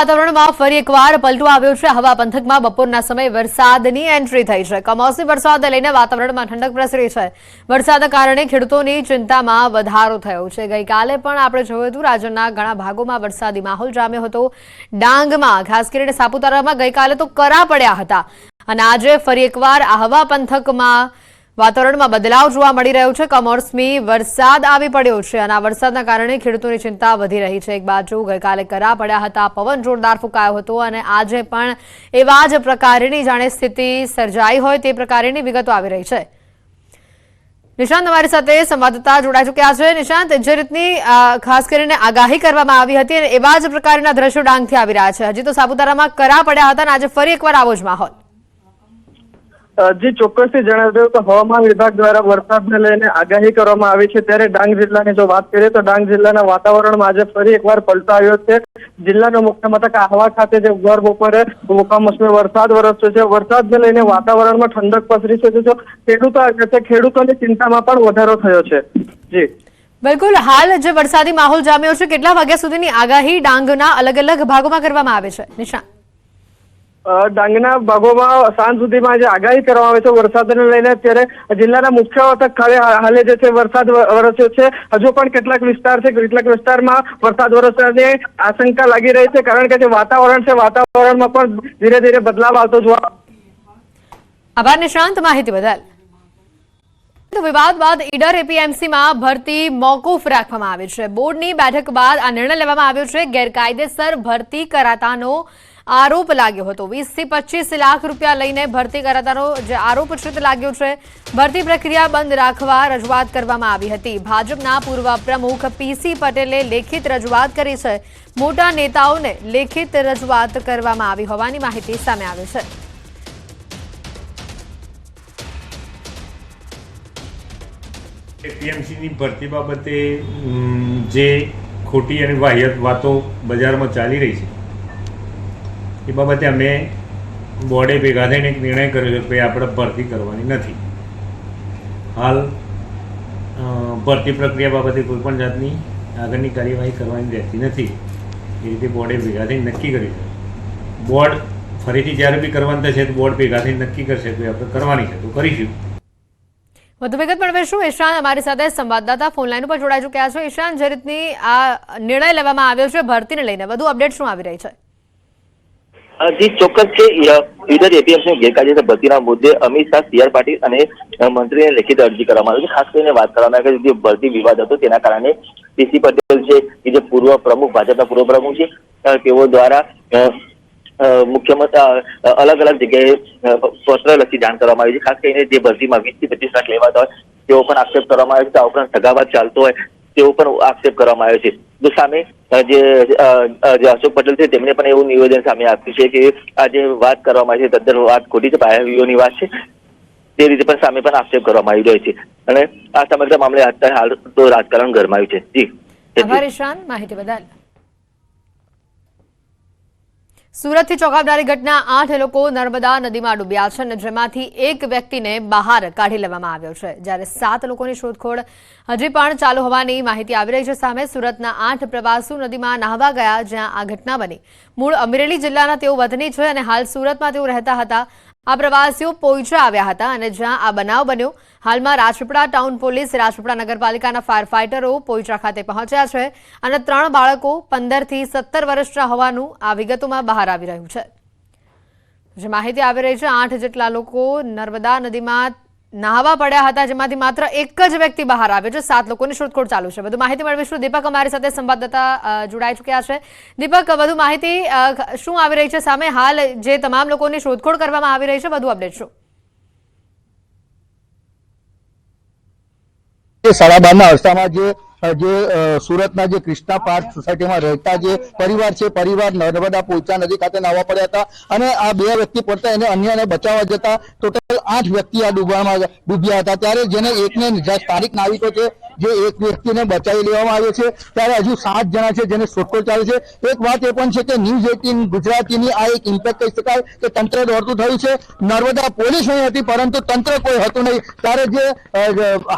વાતાવરણમાં ફરી એકવાર પલટો આવ્યો છે। હવા પંથકમાં બપોરના સમયે વરસાદની એન્ટ્રી થઈ છે। કમોસમી વરસાદને લઈને વાતાવરણમાં ઠંડક પ્રસરી છે। વરસાદના કારણે ખેડૂતોની ચિંતામાં વધારો થયો છે। ગઈકાલે પણ આપણે જોયું હતું રાજ્યના ઘણા ભાગોમાં વરસાદી માહોલ જામ્યો હતો। ડાંગમાં ખાસ કરીને સાપુતારામાં ગઈકાલે તો કરા પડ્યા હતા અને આજે ફરી એકવાર આ હવા પંથકમાં વાતાવરણમાં બદલાવ જોવા મળી રહ્યો છે। કમોસમી વરસાદ આવી પડ્યો છે અને આ વરસાદના કારણે ખેડૂતોની ચિંતા વધી રહી છે। એક બાજુ ગઈકાલે કરા પડ્યા હતા, પવન જોરદાર ફૂંકાયો હતો અને આજે પણ એવા જ પ્રકારની જાણે સ્થિતિ સર્જાઈ હોય તે પ્રકારની વિગતો આવી રહી છે। નિશાંત અમારી સાથે સંવાદદાતા જોડાઈ ચૂક્યા છે। નિશાંત, જે રીતની ખાસ કરીને આગાહી કરવામાં આવી હતી અને એવા જ પ્રકારના દ્રશ્યો ડાંગથી આવી રહ્યા છે। હજી તો સાપુતારામાં કરા પડ્યા હતા અને આજે ફરી એકવાર આવો જ માહોલ। જી ચોક્કસથી જણાવી દઉં તો હવામાન વિભાગ દ્વારા વરસાદને લઈને આગાહી કરવામાં આવી છે। ત્યારે ડાંગ જિલ્લાની જો વાત કરીએ તો ડાંગ જિલ્લાના વાતાવરણમાં આજે ફરી એકવાર પલટો આવ્યો છે। જિલ્લાનો મુખ્ય મથક આહવા ખાતે જે ભર બપોરે કમોસમી વરસાદ વરસ્યો છે। વરસાદને લઈને વાતાવરણમાં ઠંડક પસરી છે। જો ખેડૂતોની ચિંતામાં પણ વધારો થયો છે। જી બિલકુલ, હાલ જે વરસાદી માહોલ જામ્યો છે, કેટલા વાગ્યા સુધીની આગાહી ડાંગના અલગ અલગ ભાગોમાં કરવામાં આવે છે? નિશાંત, ડાંગના ભાગોમાં સાંજ સુધીમાં જે આગાહી કરવામાં આવે છે વરસાદને લઈને, ત્યારે જિલ્લાના મુખ્ય મથક હાલે જે છે વરસાદ વરસ્યો છે। હજુ પણ કેટલાક વિસ્તાર છે, કેટલાક વિસ્તારમાં વરસાદ વરસવાની આશંકા લાગી રહી છે, કારણ કે જે વાતાવરણ છે વાતાવરણમાં પણ ધીરે ધીરે બદલાવ આવતો જોવા। આભાર નિશાંત, માહિતી બદલ। વિવાદ બાદ ઈડર એપીએમસીમાં ભરતી મોકૂફ રાખવામાં આવી છે। બોર્ડની બેઠક બાદ આ નિર્ણય લેવામાં આવ્યો છે। ગેરકાયદેસર ભરતી કરાતાનો આરોપ લાગ્યો હતો। 20 થી 25 લાખ રૂપિયા લઈને ભરતી કરાતાનો જે આરોપ છે તે લાગ્યો છે। ભરતી પ્રક્રિયા બંધ રાખવા રજૂઆત કરવામાં આવી હતી। ભાજપના પૂર્વ પ્રમુખ પીસી પટેલે લેખિત રજૂઆત કરી છે। મોટા નેતાઓને લેખિત રજૂઆત કરવામાં આવી હોવાની માહિતી સામે આવી છે। એપીએમસીની ભરતી બાબતે જે ખોટી અને વાહિયાત વાતો બજારમાં ચાલી રહી છે એ બાબતે અમે બોર્ડે ભેગા થઈને એક નિર્ણય કર્યો છે કે આપણે ભરતી કરવાની નથી। હાલ ભરતી પ્રક્રિયા બાબતે કોઈપણ જાતની આગળની કાર્યવાહી કરવાની રહેતી નથી। એ રીતે બોર્ડે ભેગા થઈને નક્કી કર્યું છે। બોર્ડ ફરીથી જ્યારે બી કરવાનું થશે તો બોર્ડ ભેગા થઈને નક્કી કરશે કે આપણે કરવાની છે તો કરીશું। વધુ વિગત મેળવીશું। ઈશાન અમારી સાથે સંવાદદાતા ફોનલાઈન ઉપર જોડાઈ ચૂક્યા છે। ઈશાન, જે રીતની આ નિર્ણય લેવામાં આવ્યો છે ભરતીને લઈને, વધુ અપડેટ શું આવી રહી છે? જી ચોક્કસ છે। ઈડર એપીએમસી ગેરકાયદેસર ભરતીના મુદ્દે અમિત શાહ, CR પાટીલ અને મંત્રીને લેખિત અરજી કરવામાં આવી છે। ખાસ કરીને વાત કરવામાં આવે કે જે ભરતી વિવાદ હતો તેના કારણે પીસી પટેલ છે કે જે પૂર્વ પ્રમુખ, ભાજપના પૂર્વ પ્રમુખ છે, તેઓ દ્વારા મુખ્યમંત્રી અલગ અલગ જગ્યાએ પત્ર લખી જાણ કરવામાં આવી છે। ખાસ કરીને જે ભરતીમાં 20 થી 25 લાખ લેવાતા હોય તેઓ પણ આક્ષેપ કરવામાં આવે છે। આ ઉપરાંત સગાવાદ ચાલતો હોય તેઓ પણ આક્ષેપ કરવામાં આવે છે। તો સામે જે અશોક પટેલ છે તેમણે પણ એવું નિવેદન સામે આપ્યું છે કે આ જે વાત કરવામાં આવી છે તદ્દન વાત ખોટી છે, પાયાની વાત છે। તે રીતે પણ સામે પણ આક્ષેપ કરવામાં આવી રહ્યો છે અને આ સમગ્ર મામલે અત્યારે હાલ તો રાજકારણ ગરમાયું છે। જી આભાર ઈશાન, માહિતી બદલ। સુરતથી ચોંકાવનારી ઘટના, 8 લોકો નર્મદા નદીમાં ડૂબ્યા છે અને જેમાંથી એક વ્યક્તિને બહાર કાઢી લેવામાં આવ્યો છે, જ્યારે 7 લોકોની શોધખોળ હજી પણ ચાલુ હોવાની માહિતી આવી રહી છે સામે। સુરતના 8 પ્રવાસીઓ નદીમાં નહાવા ગયા જ્યાં આ ઘટના બની। મૂળ અમરેલી જિલ્લાના તેઓ વતની છે અને હાલ સુરતમાં તેઓ રહેતા હતા। આ પ્રવાસીઓ પોઈચા આવ્યા હતા અને જ્યાં આ બનાવ બન્યો, હાલમાં રાજપીપળા ટાઉન પોલીસ, રાજપીપળા નગરપાલિકાના ફાયર ફાઇટરો પોઈચા ખાતે પહોંચ્યા છે અને 3 બાળકો 15 થી 17 વર્ષના હોવાનું આ વિગતોમાં બહાર આવી રહ્યું છે। જે માહિતી આવી રહી છે, 8 જેટલા લોકો નર્મદા નદીમાં નહાવા પડ્યા હતા, જેમાંથી માત્ર એક જ વ્યક્તિ બહાર આવ્યો છે। 7 લોકોની શોધખોળ ચાલુ છે। વધુ માહિતી મેળવીશું। દીપક અમારી સાથે સંવાદદાતા જોડાઈ ચૂક્યા છે। દીપક, વધુ માહિતી શું આવી રહી છે સામે? હાલ જે તમામ લોકોની શોધખોળ કરવામાં આવી રહી છે, વધુ અપડેટ શું? 12:30 અરસામાં જે સુરતના જે ક્રિષ્ના પાર્ક સોસાયટીમાં રહેતા જે પરિવાર છે, પરિવાર નર્મદા પોઈચા નદી ખાતે નાહવા પડ્યા હતા અને આ 2 વ્યક્તિ પડતા એને અન્યને બચાવવા જતા ટોટલ 8 વ્યક્તિ આ ડૂબ્યા હતા। ત્યારે જેને એકને સ્થાનિક નાવિકો છે જે એક વ્યક્તિને બચાવી લેવામાં આવ્યો છે, ત્યારે હજુ 7 જણા છે જેને શોધખોળ ચાલે છે. એક વાત એ પણ છે કે ન્યૂઝ 18 ગુજરાતીની આ એક ઇમ્પેક્ટ કહી શકાય કે તંત્ર દોડતું થયું છે. નર્મદા પોલીસ નહીં હતી, પરંતુ તંત્ર કોઈ હતું નહીં. ત્યારે જે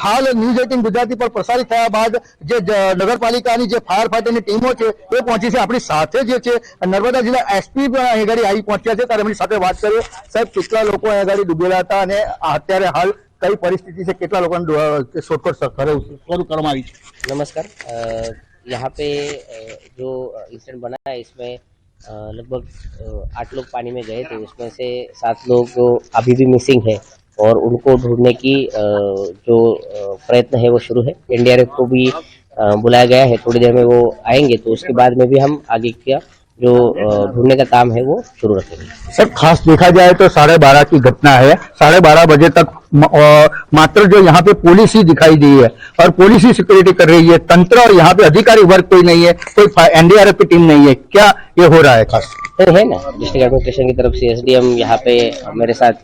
હાલ ન્યૂઝ 18 ગુજરાતી પર પ્રસારિત થયા બાદ જે નગરપાલિકાની જે ફાયર ફાઈટરની ટીમો છે એ પહોંચી છે. આપણી સાથે જે છે નર્મદા જિલ્લા એસપી પણ અહીં આગળ આવી પહોંચ્યા છે, ત્યારે એમની સાથે વાત કરીએ. સાહેબ, કેટલા લોકો અહીં આગળ ડૂબેલા હતા અને અત્યારે હાલ કઈ પરિસ્થિતિ છે, કેટલા લોકોને શોધખોળ શરૂ કરવામાં આવી છે? नमस्कार। यहाँ पे जो इंसिडेंट बना है इसमें लगभग 8 लोग पानी में गए थे, उसमें से 7 लोग अभी भी मिसिंग है और उनको ढूंढने की जो प्रयत्न है वो शुरू है। एनडीआरएफ को भी बुलाया गया है, थोड़ी देर में वो आएंगे तो उसके बाद में भी हम आगे का जो ढूंढने का काम है वो शुरू रखेंगे। सर, खास देखा जाए तो 12:30 की घटना है। 12:30 बजे तक मात्र जो यहाँ पे पुलिस ही दिखाई दी है और पुलिस ही सिक्योरिटी कर रही है। तंत्र और यहाँ पे अधिकारी वर्ग कोई नहीं है, कोई एनडीआरएफ की टीम नहीं है। क्या ये हो रहा है? खास तो है ना, डिस्ट्रिक्ट एडमिनिस्ट्रेशन की तरफ से एसडीएम यहाँ पे मेरे साथ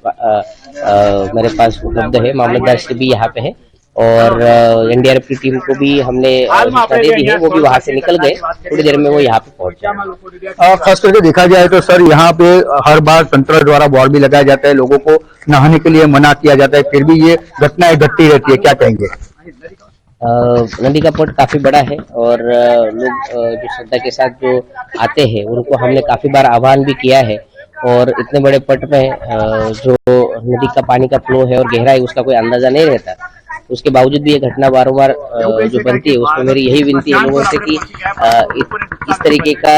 मेरे पास उपलब्ध है, मामलतदार श्री भी यहाँ पे है और एनडीआरएफ की टीम को भी हमने सूचना दे दी है, वो भी वहाँ से निकल गए, थोड़ी देर में वो यहाँ पे पहुँच जाए। खास करके देखा जाए तो सर, यहाँ पे हर बार तंत्र द्वारा बोर्ड भी लगाया जाता है, लोगों को नहाने के लिए मना किया जाता है, फिर भी ये घटनाएं घटती रहती है। क्या कहेंगे? नदी का पट काफी बड़ा है और लोग जो श्रद्धा के साथ जो आते हैं उनको हमने काफी बार आह्वान भी किया है और इतने बड़े पट में जो नदी का पानी का फ्लो है और गहराई उसका कोई अंदाजा नहीं रहता, उसके बावजूद भी ये घटना बार-बार जो बनती है उसमें मेरी यही विनती है लोगों से कि इस तरीके का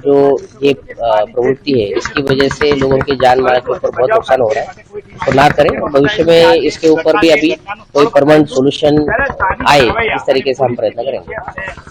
जो ये प्रवृत्ति है इसकी वजह से लोगों की जान माल के ऊपर बहुत नुकसान हो रहा है, तो ना करें और भविष्य में इसके ऊपर भी अभी कोई परमानेंट सोल्यूशन आए इस तरीके से हम प्रयत्न करेंगे।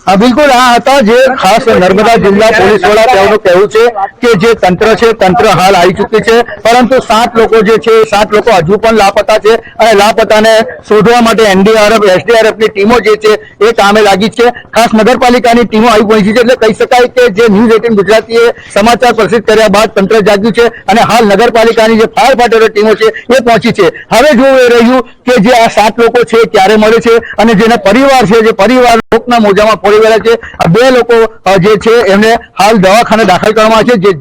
हाँ, बिल्कुल। आ હતા જે ખાસ નર્મદા જિલ્લા પોલીસ વડા તેઓનું કહેવું છે કે જે તંત્ર છે, તંત્ર હાલ આવી ચૂકી છે, પરંતુ 7 લોકો જે છે 7 લોકો હજુ પણ લાપતા છે અને લાપતાને શોધવા માટે એનડીઆરએફ એસડીઆરએફ ની ટીમો જે છે એ કામે લાગી છે। ખાસ નગરપાલિકાની ટીમો આવી પહોંચી છે, એટલે કહી શકાય કે જે ન્યૂઝ 18 ગુજરાતીએ સમાચાર પ્રસિદ્ધ કર્યા બાદ તંત્ર જાગ્યું છે અને હાલ નગરપાલિકાની જે ફાયર ફાઈટરની ટીમો છે એ પહોંચી છે। હવે જોવું એ રહ્યું કે જે આ 7 લોકો છે ક્યારે મળે છે અને જેના પરિવાર છે, જે પરિવાર લોકના મોજામાં પડી ગયેલા છે, આ 2 લોકો જે છે એમને હાલ દવાખાને દાખલ કરવામાં આવે છે,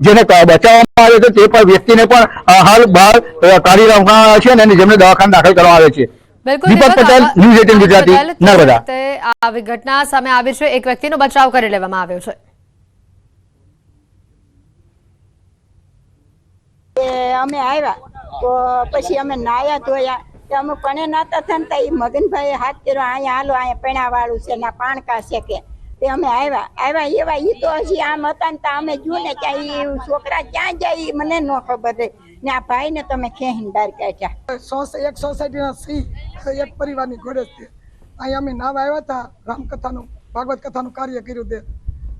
જેને બચાવવામાં આવ્યો છે તે પણ વ્યક્તિને પણ હાલ બહાર કાઢી લેવામાં આવે છે અને જેમને દવાખાને દાખલ કરવામાં આવે છે। બિલકુલ, દીપક પટેલ, ન્યૂઝ 18 ગુજરાતી, નર્મદા। આવી ઘટના સામે આવી છે, એક વ્યક્તિનો બચાવ કરી લેવામાં આવ્યો છે। અમે આવ્યા તો પછી અમે નાયા ધોયા, અમે પણ નાતા હતા ને એ મગનભાઈ હાથ કર્યો, અહીંયા હાલો, અહીંયા પેણા વાળું છે ને પાણકા છે કે તે અમે આવ્યા એવા એ તો હજી આમ હતા ને અમે જોયું ને કે એ છોકરા ક્યાં જાય એ મને ન ખબર રહી ને આ ભાઈ ને તમે ખેહીને બહાર કાઢ્યા। એક સોસાયટીના સિંહ એક પરિવારની ઘોડે જ તે અહીંયા અમે નાવા આવ્યા હતા, રામકથાનું ભાગવત કથાનું કાર્ય કર્યું તે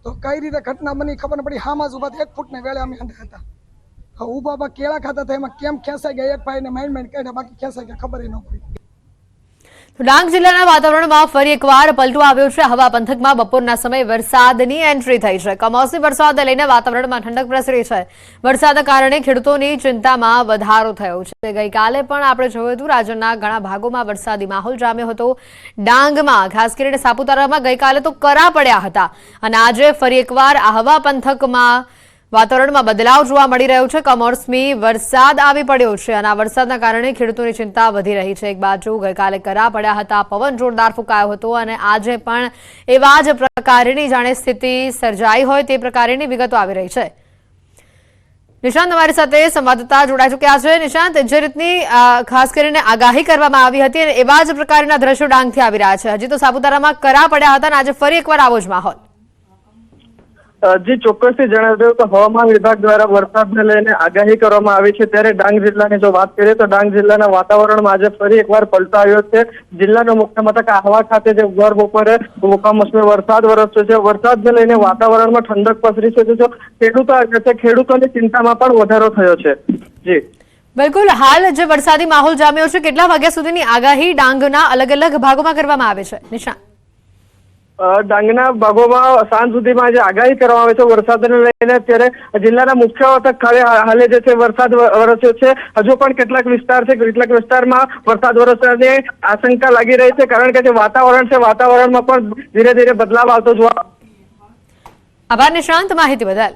તો કઈ રીતે ઘટના બની ખબર ન પડી। હામાં જ ઉભા 1 ફૂટને વેળે અમે અંદર હતા, ઉભા કેળા ખાતા હતા, એમાં કેમ ખેંચાઈ ગયા, એક ભાઈને માઇન્ડ કાઢ્યા, બાકી ખેંચાઈ ગયા ખબર ન પડી। ડાંગ જિલ્લાના વાતાવરણમાં ફરી એકવાર પલટો આવ્યો છે। હવા પંથકમાં બપોરના સમયે વરસાદની એન્ટ્રી થઈ છે। કમોસમી વરસાદને લઈને વાતાવરણમાં ઠંડક પ્રસરી છે। વરસાદના કારણે ખેડૂતોની ચિંતામાં વધારો થયો છે। ગઈકાલે પણ આપણે જોયું હતું રાજ્યના ઘણા ભાગોમાં વરસાદી માહોલ જામ્યો હતો। ડાંગમાં ખાસ કરીને સાપુતારામાં ગઈકાલે તો કરા પડ્યા હતા અને આજે ફરી એકવાર આ હવા પંથકમાં વાતાવરણમાં બદલાવ જોવા મળી રહ્યો છે। કમોસમી વરસાદ આવી પડ્યો છે અને આ વરસાદના કારણે ખેડૂતોની ચિંતા વધી રહી છે। એક બાજુ ગઈકાલે કરા પડ્યા હતા, પવન જોરદાર ફૂંકાયો હતો અને આજે પણ એવા જ પ્રકારની જાણે સ્થિતિ સર્જાઈ હોય તે પ્રકારની વિગતો આવી રહી છે। નિશાંત અમારી સાથે સંવાદદાતા જોડાઈ ચૂક્યા છે। નિશાંત, જે રીતની ખાસ કરીને આગાહી કરવામાં આવી હતી અને એવા જ પ્રકારના દ્રશ્યો ડાંગથી આવી રહ્યા છે। હજી તો સાપુતારામાં કરા પડ્યા હતા અને આજે ફરી એકવાર આવો જ માહોલ। જે ચોક્કસથી જણાવી દઉં તો હવામાન વિભાગ દ્વારા વરસાદને લઈને આગાહી કરવામાં આવી છે, ત્યારે ડાંગ જિલ્લાની જો વાત કરીએ તો ડાંગ જિલ્લાના વાતાવરણમાં આજે ફરી એકવાર પલટો આવ્યો છે। જિલ્લાનો મુખ્ય મથક આહવા ખાતે જે ભર બપોરે કમોસમી વરસાદ વરસ્યો છે। વરસાદને લઈને વાતાવરણમાં ઠંડક પ્રસરી છે, જો ખેડૂતોની ચિંતામાં પણ વધારો થયો છે। જી બિલકુલ, હાલ જે વરસાદી માહોલ જામ્યો છે, કેટલા વાગ્યા સુધીની આગાહી ડાંગના અલગ અલગ ભાગોમાં કરવામાં આવે છે નિશાંત? ડાંગના ભાગોમાં સાંજ સુધીમાં જે આગાહી કરવામાં આવે છે વરસાદને લઈને, ત્યારે જિલ્લાના મુખ્ય મથક ખાતે હાલે જે છે વરસાદ વરસ્યો છે. હજુ પણ કેટલાક વિસ્તાર છે, કેટલાક વિસ્તારમાં વરસાદ વરસવાની આશંકા લાગી રહી છે, કારણ કે જે વાતાવરણ છે વાતાવરણમાં પણ ધીરે ધીરે બદલાવ આવતો જોવા. આભાર નિશાંત માહિતી બદલ.